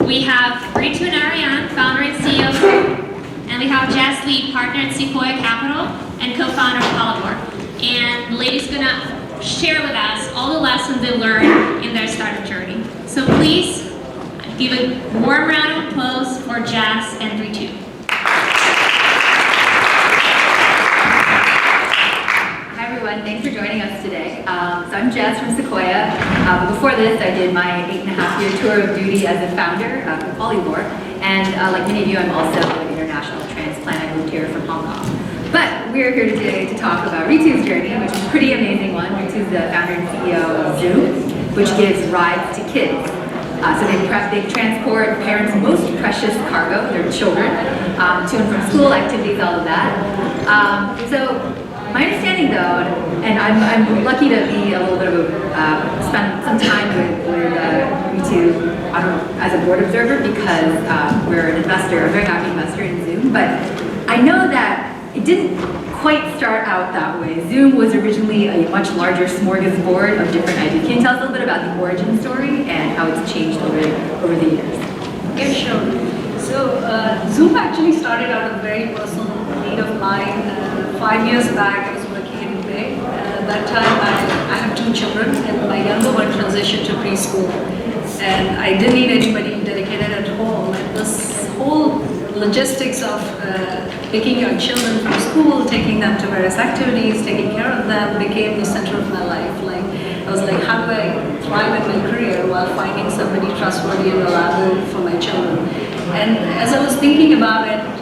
We have Ritu Narayan, founder and CEO of Scrappy. And we have Jess, lead partner at Sequoia Capital and co-founder of Polyvore. And the lady's gonna share with us all the lessons they learned in their startup journey. So please give a warm round of applause for Jess and Ritu. Thanks for joining us today. So I'm Jess from Sequoia. But before this, I did my 8.5-year tour of duty as a founder of Polyvore. And like many of you, I'm also an international transplant. I moved here from Hong Kong. But we're here today to talk about Ritu's journey, which is a pretty amazing one. Ritu's the founder and CEO of Zum, which gives rides to kids. So they transport parents' most precious cargo, their children, to and from school activities, all of that. So my understanding, though, and I'm lucky to be a little bit of a spend some time with Ritu as a board observer because we're an investor, a very happy investor in Zum. But I know that it didn't quite start out that way. Zum was originally a much larger smorgasbord of different ideas. Can you tell us a little bit about the origin story and how it's changed over the years? Yeah, sure. So Zum actually started out of a very personal need of mine. 5 years back, I was working in Dubai. At that time, I have 2 children, and my younger one transitioned to preschool. And I didn't need anybody dedicated at home. And this whole logistics of picking your children from school, taking them to various activities, taking care of them, became the center of my life. Like I was like, how do I thrive in my career while finding somebody trustworthy and reliable for my children? And as I was thinking about it,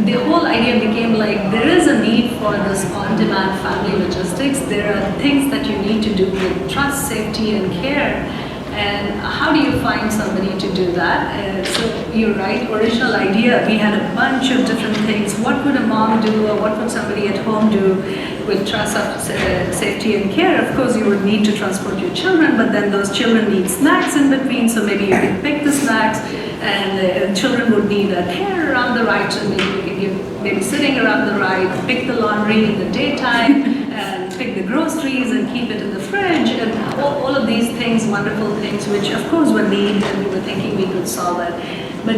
the whole idea became like there is a need for this on-demand family logistics. There are things that you need to do with trust, safety, and care. And how do you find somebody to do that? So you're right, original idea, we had a bunch of different things. What would a mom do, or what would somebody at home do with trust, safety, and care? Of course, you would need to transport your children, but then those children need snacks in between, so maybe you can pick the snacks, and children would need a care around the ride, so maybe you can give babysitting around the ride, pick the laundry in the daytime, and pick the groceries and keep it in the fridge, and all of these things, wonderful things, which of course were needs, and we were thinking we could solve it. But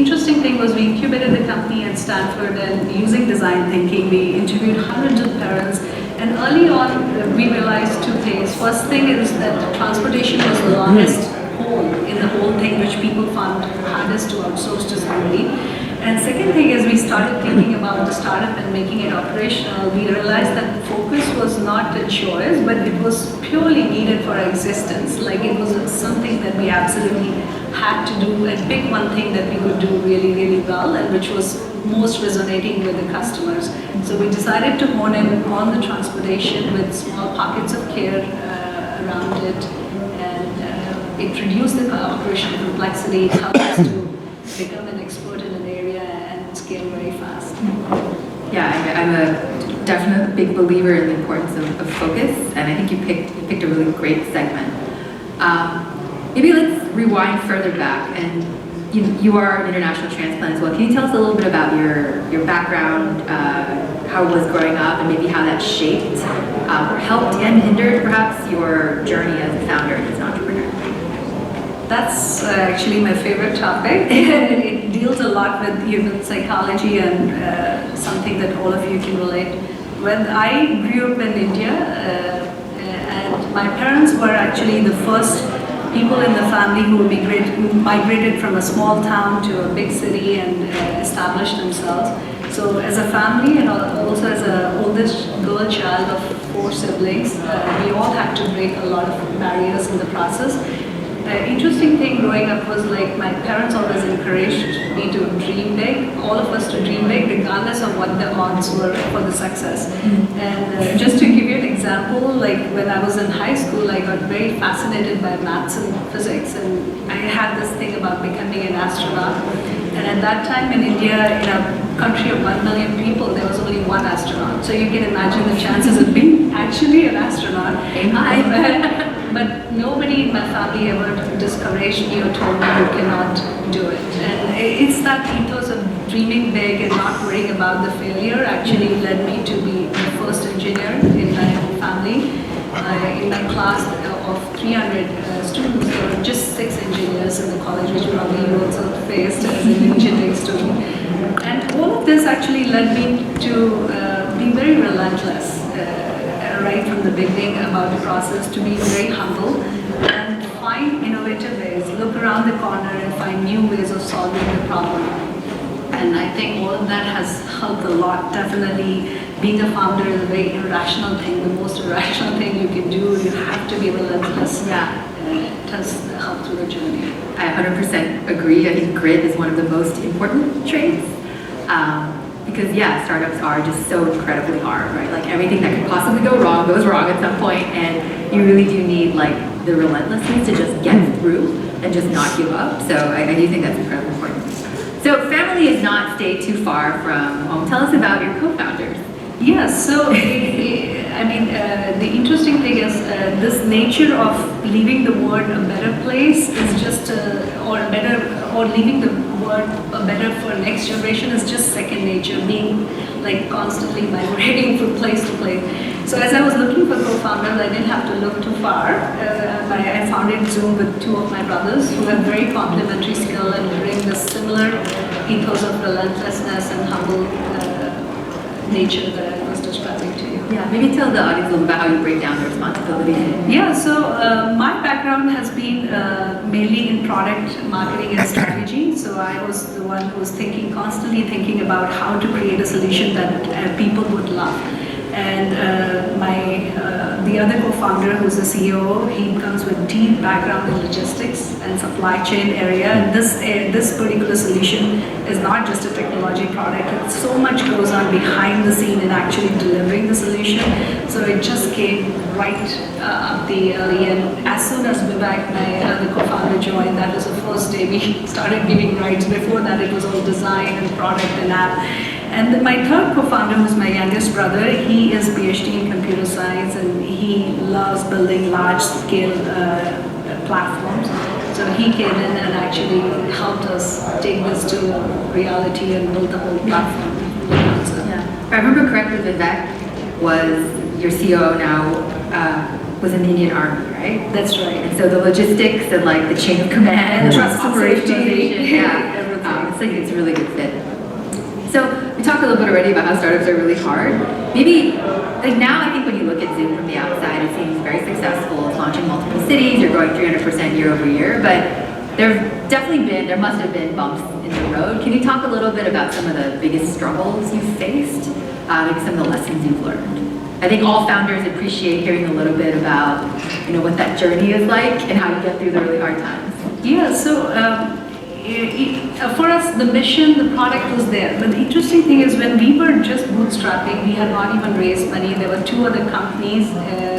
interesting thing was we incubated the company at Stanford, and using design thinking, we interviewed hundreds of parents, and early on we realized 2 things. First thing is that transportation was the longest hole in the whole thing, which people found hardest to outsource to somebody. And second thing is we started thinking about the startup and making it operational. We realized that focus was not a choice, but it was purely needed for our existence. Like it was something that we absolutely had to do and pick one thing that we could do really, really well, and which was most resonating with the customers. So we decided to hone in on the transportation with small pockets of care around it, and it reduced the operational complexity. It helped us to become an expert in an area and scale very fast. Yeah, I'm a definite big believer in the importance of focus, and I think you picked a really great segment. Maybe let's rewind further back, and you are an international transplant as well. Can you tell us a little bit about your background, how it was growing up, and maybe how that shaped, helped and hindered perhaps your journey as a founder and as an entrepreneur? That's actually my favorite topic. It deals a lot with human psychology and something that all of you can relate. When I grew up in India, and my parents were actually the first people in the family who migrated from a small town to a big city and established themselves. So as a family, and also as an oldest girl child of 4 siblings, we all had to break a lot of barriers in the process. Interesting thing growing up was like my parents always encouraged me to dream big, all of us to dream big, regardless of what the odds were for the success. And just to give you an example, like when I was in high school, I got very fascinated by maths and physics, and I had this thing about becoming an astronaut. And at that time in India, in a country of 1 million people, there was only 1 astronaut. So you can imagine the chances of being actually an astronaut. But nobody in my family ever discouraged me or told me you cannot do it. And it's that ethos of dreaming big and not worrying about the failure actually led me to be the first engineer in my family. In my class of 300 students, there were just 6 engineers. challenges in the college, which probably you also faced as an engineering student. And all of this actually led me to be very relentless right from the beginning about the process, to be very humble and find innovative ways, look around the corner and find new ways of solving the problem. And I think all of that has helped a lot. Definitely, being a founder is a very irrational thing, the most irrational thing you can do. You have to be relentless. Yeah. It has helped through the journey. I 100% agree. I think grit is one of the most important traits. Because yeah, startups are just so incredibly hard, right? Like everything that could possibly go wrong goes wrong at some point, and you really do need like the relentlessness to just get through and just not give up. So I do think that's incredibly important. So family is not stayed too far from home. Tell us about your co-founders. Yes, so I mean, the interesting thing is this nature of leaving the world a better place is just, or leaving the world a better for next generation is just second nature, being like constantly migrating from place to place. So as I was looking for co-founders, I didn't have to look too far. I founded Zoom with two of my brothers who have very complementary skill and bring this similar ethos of relentlessness and humble nature that I was describing to you. Yeah, maybe tell the audience a little about how you break down the responsibility. Yeah, so my background has been mainly in product marketing and strategy. So I was the one who was constantly thinking about how to create a solution that people would love. And the other co-founder, who's the CEO, he comes with deep background in logistics and supply chain area. And this particular solution is not just a technology product. So much goes on behind the scene in actually delivering the solution. So it just came right up the alley. And as soon as Vivek, my other co-founder, joined, that was the first day we started giving rides. Before that, it was all design and product and app. And my third co-founder, who's my youngest brother, he is PhD in computer science and he loves building large-scale platforms. So he came in and actually helped us take this to reality and build the whole platform. Yeah. If I remember correctly, Vivek was your CEO now, was in the Indian Army, right? That's right. And so the logistics and like the chain of command And trust and safety, operationalization, yeah, it's like it's a really good fit. So we talked a little bit already about how startups are really hard. Maybe, like now I think when you look at Zoom from the outside, it seems very successful. It's launching multiple cities, you're growing 300% year over year, but there must have been bumps in the road. Can you talk a little bit about some of the biggest struggles you've faced, maybe some of the lessons you've learned? I think all founders appreciate hearing a little bit about, what that journey is like and how you get through the really hard times. Yeah, so for us, the mission, the product was there. But the interesting thing is when we were just bootstrapping, we had not even raised money. There were two other companies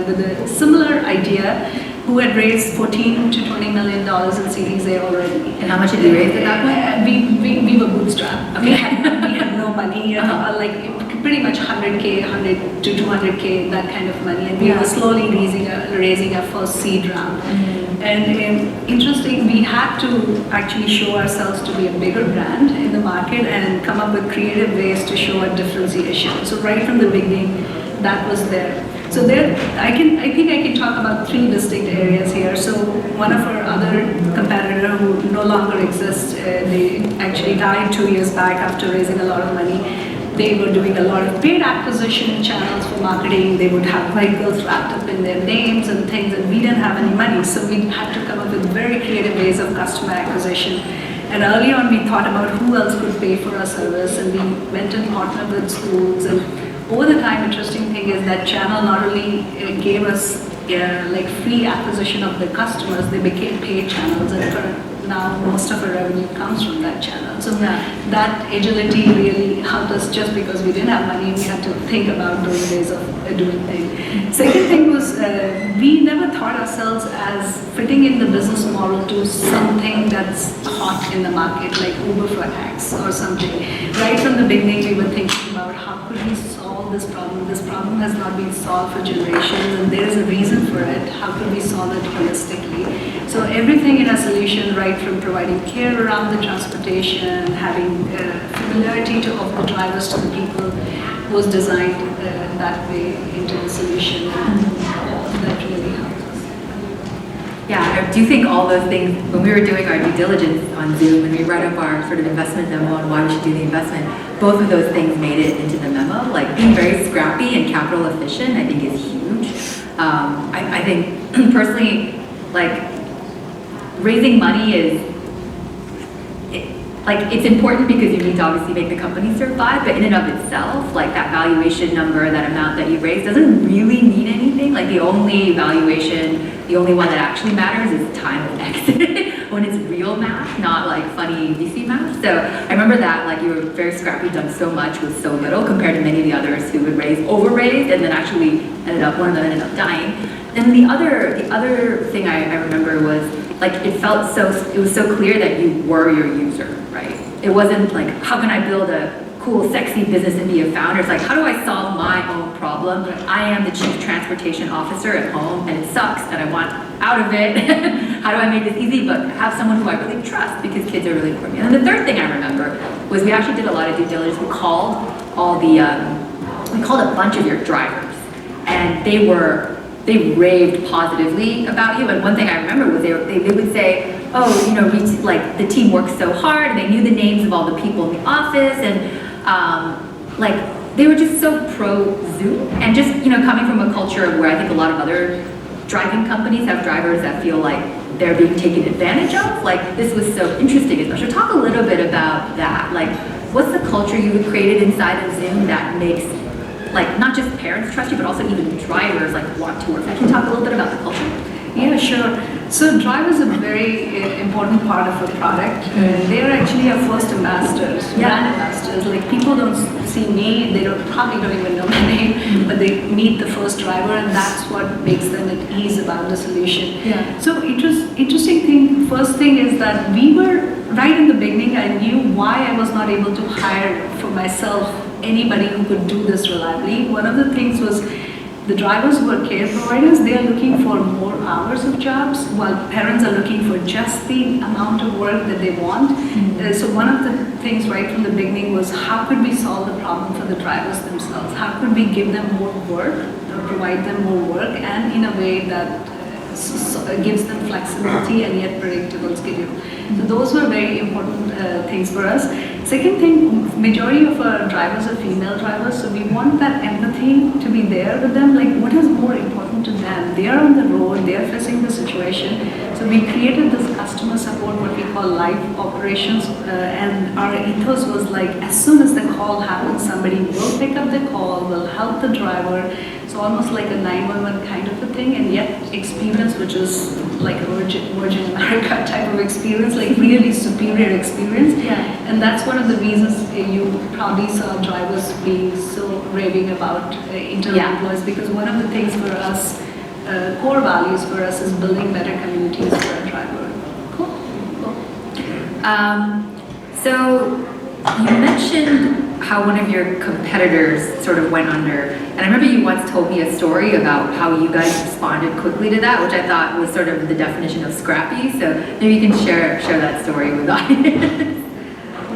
with a similar idea who had raised $14 to $20 million in Series A already. And how much did you raise at that point? We were bootstrapped. We had no money, like pretty much 100K, 100 to 200K, that kind of money. And we were slowly raising our first seed round. And interesting, we had to actually show ourselves to be a bigger brand in the market and come up with creative ways to show our differentiation. So right from the beginning, that was there. So I think I can talk about three distinct areas here. So one of our other competitor who no longer exists, they actually died 2 years back after raising a lot of money. They were doing a lot of paid acquisition channels for marketing. They would have vehicles wrapped up in their names and things, and we didn't have any money. So we had to come up with very creative ways of customer acquisition. And early on, we thought about who else could pay for our service, and we went and partnered with schools. And over the time, interesting thing is that channel not only gave us like free acquisition of the customers, they became paid channels, and for now most of our revenue comes from that channel. So that agility really helped us. Just because we didn't have money, we had to think about those ways of doing things. Second thing was we never thought ourselves as fitting in the business model to something that's hot in the market, like Uber for X or something. Right from the beginning, we were thinking about how could we solve this problem. This problem has not been solved for generations, and there is a reason for it. How could we solve it holistically? So everything in our solution, right from providing care around the transportation, having familiarity of the drivers to the people, was designed that way into the solution, and that really helped us. Yeah, I do think all those things, when we were doing our due diligence on Zoom and we read up our sort of investment memo on why we should do the investment, both of those things made it into the memo. Like being very scrappy and capital efficient, I think is huge. I think personally, like raising money it's important because you need to obviously make the company survive, but in and of itself, like that valuation number, that amount that you raise doesn't really mean anything. Like the only valuation, the only one that actually matters is time of exit when it's real math, not like funny VC math. So I remember that like you were very scrappy, done so much with so little compared to many of the others who would over-raised and then actually one of them ended up dying. And the other thing I remember was like it was so clear that you were your user, right? It wasn't like, how can I build a cool, sexy business and be a founder? It's like, how do I solve my own problem? I am the chief transportation officer at home and it sucks and I want out of it. How do I make this easy? But have someone who I really trust because kids are really important. And then the third thing I remember was we actually did a lot of due diligence. We called a bunch of your drivers and they raved positively about you. And one thing I remember was they would say, oh, you know, like the team worked so hard and they knew the names of all the people in the office and like they were just so pro Zoom and just, you know, coming from a culture of where I think a lot of other driving companies have drivers that feel like they're being taken advantage of. Like this was so interesting. So talk a little bit about that. Like what's the culture you created inside of Zoom that makes like not just parents trust you, but also even drivers like want to work? Can you talk a little bit about the culture? Yeah, sure. So drivers are a very important part of a product. They are actually our first ambassadors, brand ambassadors. Like people don't see me, they probably don't even know my name, but they meet the first driver and that's what makes them at ease about the solution. Yeah. So interesting thing, first thing is that we were, right in the beginning, I knew why I was not able to hire for myself anybody who could do this reliably. One of the things was the drivers who are care providers, they are looking for more hours of jobs, while parents are looking for just the amount of work that they want. So one of the things right from the beginning was how could we solve the problem for the drivers themselves? How could we give them more work, or provide them more work, and in a way that gives them flexibility and yet predictable schedule. So those were very important things for us. Second thing, majority of our drivers are female drivers, so we want that empathy to be there with them. Like what is more important to them? They are on the road, they are facing the situation. So we created this customer support, what we call live operations, and our ethos was like as soon as the call happens, somebody will pick up the call, will help the driver. So almost like a 911 kind of a thing, and yet experience which is like a Virgin America type of experience, like really superior experience. Yeah. And that's one of the reasons you probably saw drivers being so raving about internal employees, because one of the things for us, core values for us is building better communities for our driver. Cool. So you mentioned how one of your competitors sort of went under. And I remember you once told me a story about how you guys responded quickly to that, which I thought was sort of the definition of scrappy. So maybe you can share that story with the audience.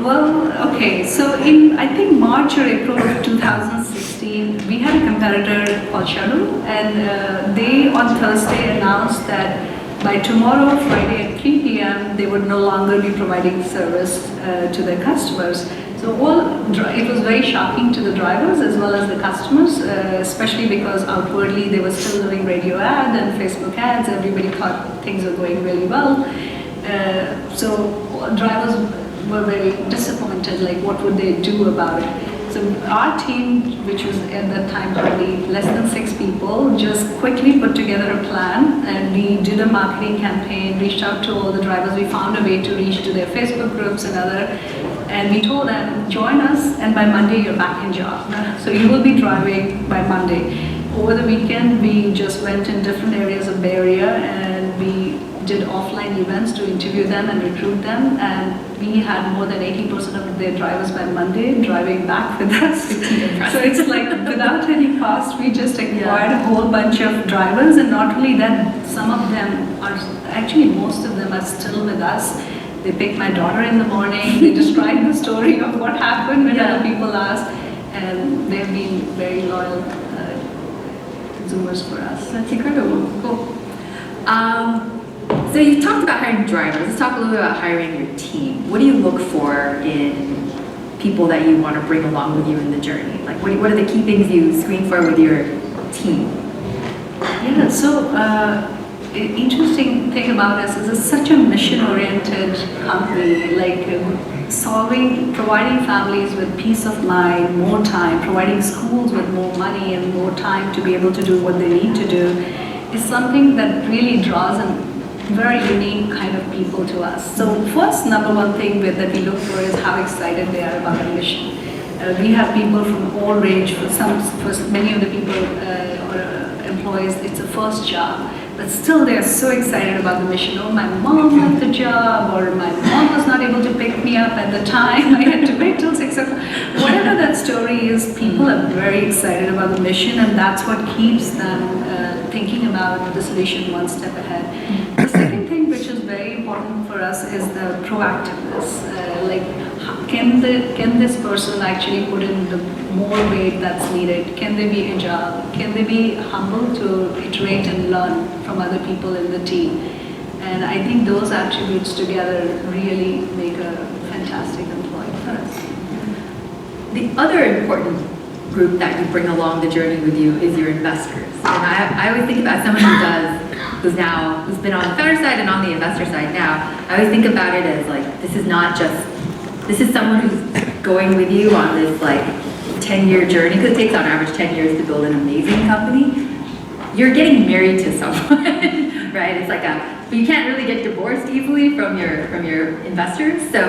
Well, okay, so in I think March or April of 2016, we had a competitor called Shadow, and they on Thursday announced that by tomorrow, Friday at 3 p.m., they would no longer be providing service to their customers. So it was very shocking to the drivers as well as the customers, especially because outwardly they were still doing radio ads and Facebook ads. Everybody thought things were going really well. So drivers were very disappointed, like what would they do about it? So our team, which was at that time probably less than 6 people, just quickly put together a plan, and we did a marketing campaign, reached out to all the drivers. We found a way to reach to their Facebook groups and and we told them, join us, and by Monday you're back in job. So you will be driving by Monday. Over the weekend, we just went in different areas of Bay Area, and we did offline events to interview them and recruit them, and we had more than 80% of their drivers by Monday driving back with us. So it's like without any cost, we just acquired a whole bunch of drivers, and not only that, some of them are, actually most of them are still with us. They pick my daughter in the morning, they describe the story of what happened when other people asked, and they've been very loyal consumers for us. That's incredible. Cool. So you talked about hiring drivers. Let's talk a little bit about hiring your team. What do you look for in people that you want to bring along with you in the journey? Like, what are the key things you screen for with your team? Yeah, so interesting thing about us is it's such a mission-oriented company, like providing families with peace of mind, more time, providing schools with more money and more time to be able to do what they need to do is something that really draws a very unique kind of people to us. So first, number one thing that we look for is how excited they are about the mission. We have people from all range. For many of the people or employees, it's a first job, but still they're so excited about the mission. Oh, my mom left the job, or my mom was not able to pick me up at the time. I had to wait till 6 o'clock. Whatever that story is, people are very excited about the mission, and that's what keeps them thinking about the solution one step ahead. The second thing, which is very important for us, is the proactiveness. Can this person actually put in the more weight that's needed? Can they be agile? Can they be humble to iterate and learn from other people in the team? And I think those attributes together really make a fantastic employee for us. The other important group that you bring along the journey with you is your investors. And I always think about someone who's been on the founder side and on the investor side now. I always think about it as like, this is someone who's going with you on this like 10-year journey, because it takes on average 10 years to build an amazing company. You're getting married to someone, right? It's like but you can't really get divorced easily from your investors. So,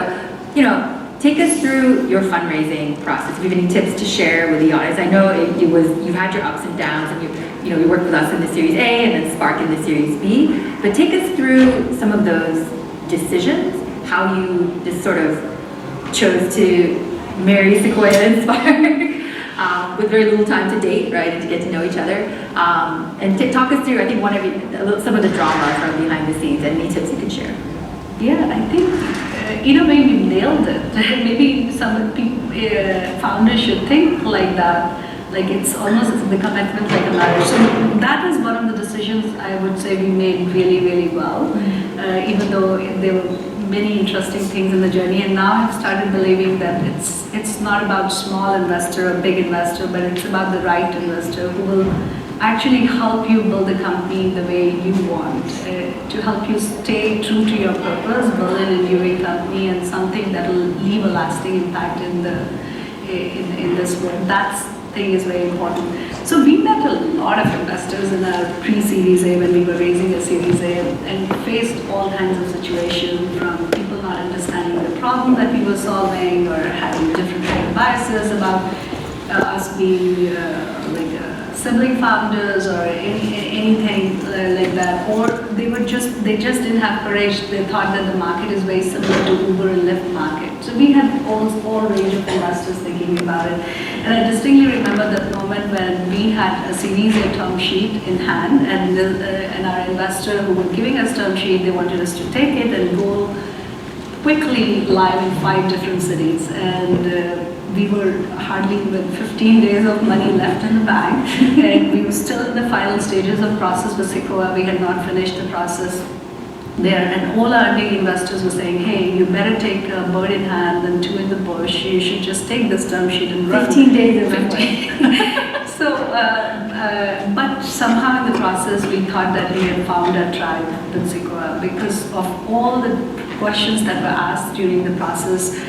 take us through your fundraising process. If you have any tips to share with the audience. I know you had your ups and downs, and you worked with us in the Series A and then Spark in the Series B. But take us through some of those decisions, how you just sort of chose to marry Sequoia and Spark with very little time to date, right, and to get to know each other. And talk us through, I think, some of the drama from behind the scenes, and any tips you can share. Yeah, I think in a way we nailed it. Maybe some people, founders should think like that. Like it's almost the commitment like a marriage. So that is one of the decisions I would say we made really, really well. Even though there were many interesting things in the journey, and now I've started believing that it's not about small investor or big investor, but it's about the right investor who will actually help you build the company the way you want, to help you stay true to your purpose, build an enduring company and something that will leave a lasting impact in this world. That thing is very important. So we met a lot of investors in our pre-Series A when we were raising a Series A, and faced all kinds of situations, from people not understanding the problem that we were solving, or having different kind of biases about us being sibling founders or anything like that, or they just didn't have courage. They thought that the market is very similar to Uber and Lyft market. So we had all range of investors thinking about it. And I distinctly remember that moment when we had a Series A term sheet in hand, and our investor who was giving us term sheet, they wanted us to take it and go quickly live in 5 different cities. And we were hardly with 15 days of money left in the bank, and we were still in the final stages of process with Sequoia. We had not finished the process there, and all our big investors were saying, hey, you better take a bird in hand than 2 in the bush. You should just take this term sheet and run. 15 days of 15. So, but somehow in the process, we thought that we had found our tribe with Sequoia, because of all the questions that were asked during the process.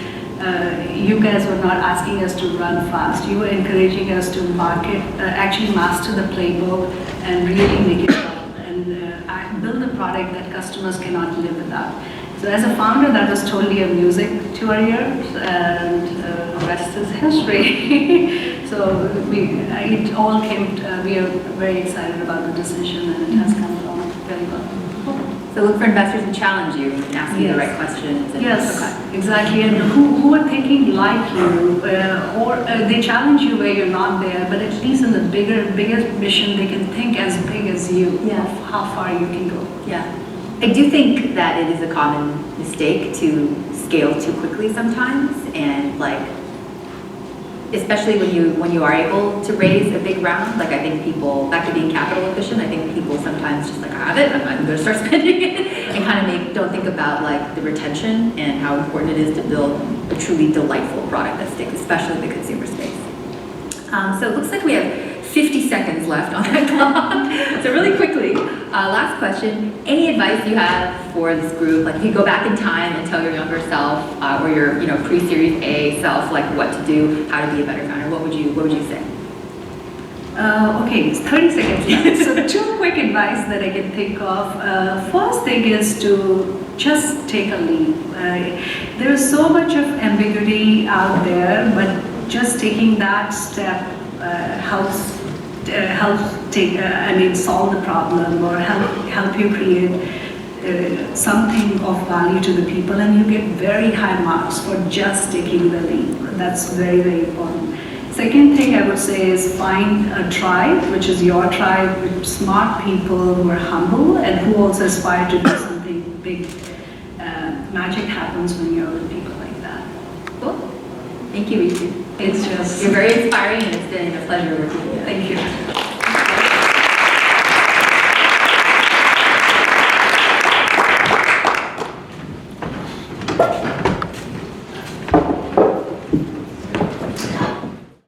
You guys were not asking us to run fast. You were encouraging us to actually master the playbook and really make it well, and build a product that customers cannot live without. So as a founder, that was totally a music to our ears, and the rest is history. So it all came, we are very excited about the decision, and it has come along very well. So look for investors who challenge you and ask you the right questions. Yes, exactly. And who are thinking like you, or they challenge you where you're not there, but at least in the bigger mission, they can think as big as you, of how far you can go. Yeah. I do think that it is a common mistake to scale too quickly sometimes, and especially when you are able to raise a big round, like I think people, back to being capital efficient, I think people sometimes just like, I have it, I'm going to start spending it, and kind of don't think about like the retention and how important it is to build a truly delightful product that sticks, especially in the consumer space. So it looks like we have 50 seconds left on that clock. So really quickly, last question, any advice you have for this group? Like if you go back in time and tell your younger self or your pre-Series A self like what to do, how to be a better founder, what would you say? Okay, it's 30 seconds left. So 2 quick advice that I can think of. First thing is to just take a leap. There is so much of ambiguity out there, but just taking that step helps solve the problem or help you create something of value to the people, and you get very high marks for just taking the leap. That's very, very important. Second thing I would say is find a tribe, which is your tribe, with smart people who are humble and who also aspire to do something big. Magic happens when you're with people like that. Cool. Thank you, Ritu. Thanks, Jess. You're very inspiring, and it's been a pleasure working with you. Thank you.